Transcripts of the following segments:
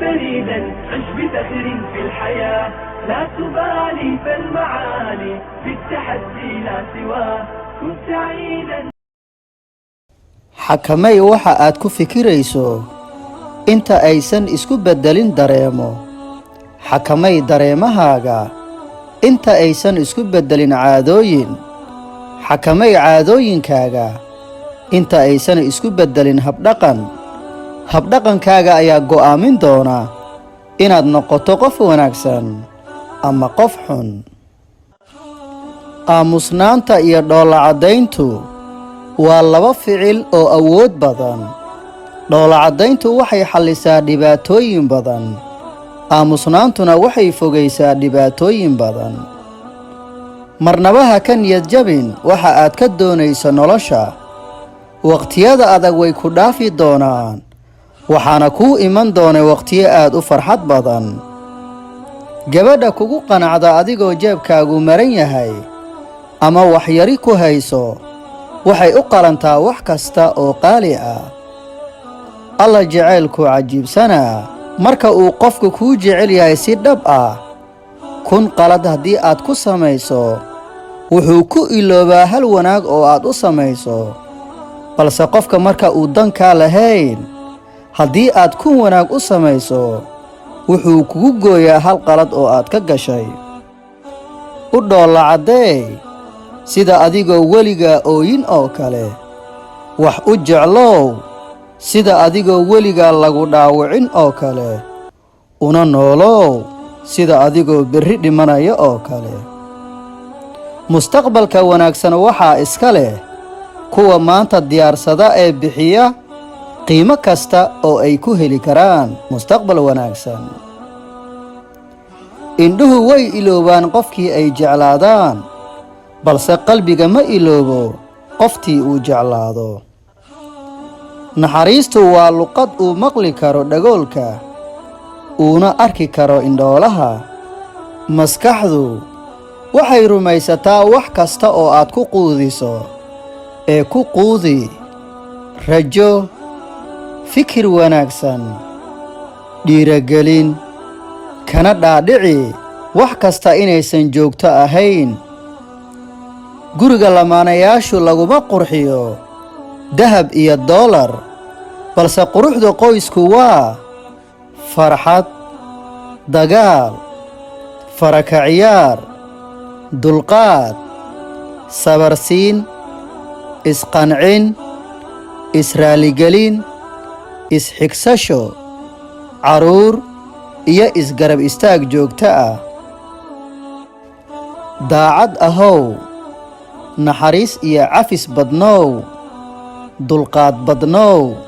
فريدا عش بفخر في الحياة لا تبالي فالمعالي في التحدي لا سواه كن سعيدا xakamay waxa aad ku fikirayso inta aysan isku beddelin dareemo xakamay dareemahaaga inta aysan isku beddelin caadooyin xakamay caadooyinkaaga inta aysan isku beddelin habdhaqankaaga ayaa go'aamin doona inaad noqoto qof wanaagsan ama qof xun aamusnaanta iyo dhoolacadayntu waa laba ficil oo awood badan dhoolacadayntu waxay xallisaa dhibaatooyin badan aamusnaantuna waxay fogaysaa dhibaatooyin badan marnaba ha ka niyad jabin waxa aad ka doonayso nolosha waqtiyada adag way ku dhaafi doonaan waxaana kuu iman doona waqtiyo aad u farxad badan gabadha kugu qanacda adigoo jeebkaagu maran yahay ama waxyari ku hayso waxay u qalantaa wax kasta oo qaali ah alla jacaylku cajiibsanaa marka uu qofku kuu jecel yahay si dhab ah kun qalad haddii aad ku samayso wuxuu ku iloobaa hal wanaag oo aad u samayso balse qofka marka uu dankaa lahayn haddii aad kun wanaag u samayso wuxuu kugu gooyaa hal qalad oo aad ka gashay u dhoolacadee sida adigoo weligaa ooyin oo kale wax u jeclow sida adigoo weligaa lagu dhaawicin oo kale una noolow sida adigoo berri dhimanaya oo kale mustaqbalka wanaagsan waxaa iska leh kuwa maanta diyaarsada ee bixiya qiimo kasta oo ay ku heli karaan mustaqbal wanaagsan indhuhu way iloobaan qofkii ay jeclaadaan balse qalbiga ma iloobo qoftii uu jeclaado naxariistu waa luqad uu maqli karo dhagoolka uuna arki karo indhoolaha maskaxdu waxay rumaysataa wax kasta oo aad ku quudiso ee ku quudi rajo fikir wanaagsan dhiiragelin kana dhaadhici wax kasta inaysan joogto ahayn guriga lamaanayaashu laguma qurxiyo dahab iyo doolar balse quruxda qoysku waa farxad dagaal faraka ciyaar dulqaad sabarsiin isqancin israaligelin isxigsasho caruur iyo isgarab istaag joogto ah daacad ahow naxariis iyo cafis badnow dulqaad badnow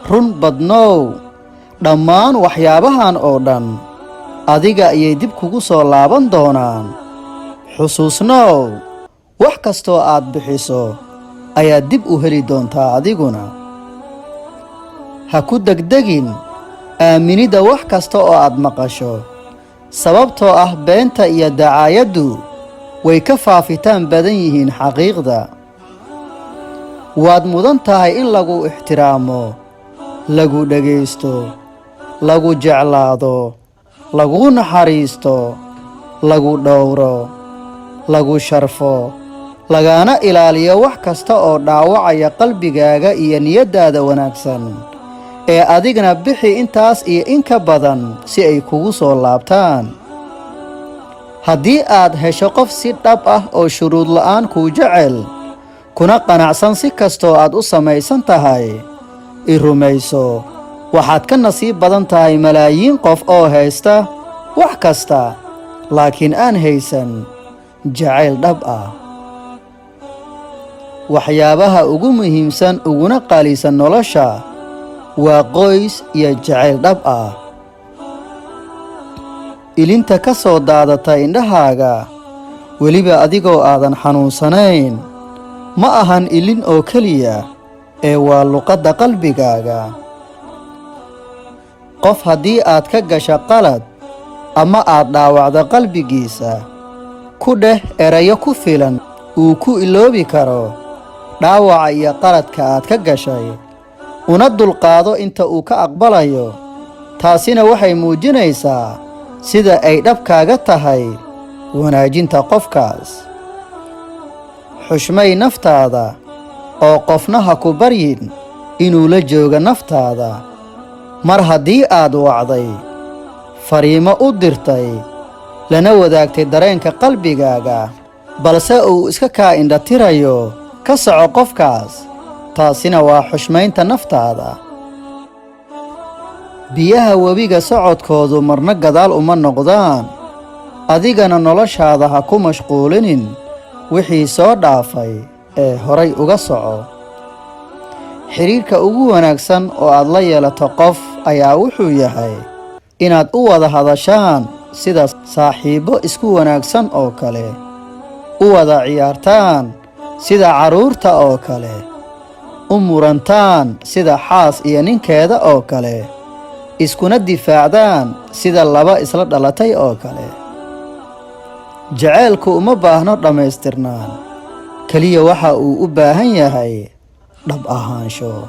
run badnow dhammaan waxyaabahan oo dhan adiga ayay dib kugu soo laaban doonaan xusuusnow wax kastoo aad bixiso ayaad dib u heli doontaa adiguna ha ku degdegin aaminidda wax kasta oo aad maqasho sababtoo ah beenta iyo dacaayaddu way ka faafitaan badan yihiin xaqiiqda waad mudan tahay in lagu ixtiraamo lagu dhegaysto lagu jeclaado lagu naxariisto lagu dhowro lagu sharfo lagana ilaaliyo wax kasta oo dhaawacaya qalbigaaga iyo niyaddaada wanaagsan ee adigna bixi intaas iyo in ka badan si ay kugu soo laabtaan haddii aad hesho qof si dhab ah oo shuruud la'aan kuu jecel kuna qanacsan si kastoo aad u samaysan tahay i rumayso waxaad ka nasiib badan tahay malaayiin qof oo haysta wax kasta laakiin aan haysan jacayl dhab ah waxyaabaha ugu muhiimsan uguna qaalisan nolosha waa qoys iyo jacayl dhab ah ilinta ka soo daadata indhahaaga weliba adigoo aadan xanuunsanayn ma ahan ilin oo keliya ee waa luqadda qalbigaaga qof haddii aad ka gasho qalad ama aad dhaawacdo qalbigiisa ku dheh erayo ku filan uu ku iloobi karo dhaawaca iyo qaladka aad ka gashay una dulqaado inta uu ka aqbalayo taasina waxay muujinaysaa sida ay dhabkaaga tahay wanaajinta qofkaas. xushmay naftaada oo qofna ha ku baryin inuu la jooga naftaada. mar haddii aad wacday, fariimo u dirtay, lana wadaagtay dareenka qalbigaaga, balse uu iska kaa indhatirayo, ka soco qofkaas. taasina waa xushmaynta naftaada. biyaha webiga socodkoodu marna gadaal uma noqdaan. adigana noloshaada ha ku mashquulinin wixii soo dhaafay ee horay uga soco. xidhiirka ugu wanaagsan oo aad la yeelato qof ayaa wuxuu yahay inaad u wada hadashaan sida saaxiibbo isku wanaagsan oo kale, u wada ciyaartaan sida carruurta oo kale, u murantaan sida xaas iyo ninkeeda oo kale, iskuna difaacdaan sida laba isla dhalatay oo kale. jaceylku uma baahno dhammaystirnaan, keliya waxa uu u baahan yahay dhab ahaansho.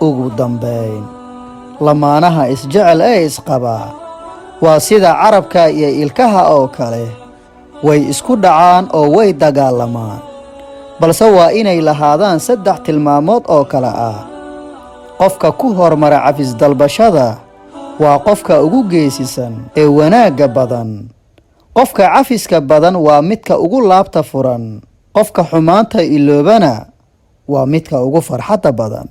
ugu dambayn, lamaanaha isjecel ee isqabaa waa sida carabka iyo ilkaha oo kale, way isku dhacaan oo way dagaalamaan, balse waa inay lahaadaan 3 tilmaamood oo kale ah. qofka ku hormara cafis dalbashada waa qofka ugu geesisan ee wanaagga badan. qofka cafiska badan waa midka ugu laabta furan. qofka xumaanta iloobana waa midka ugu farxadda badan.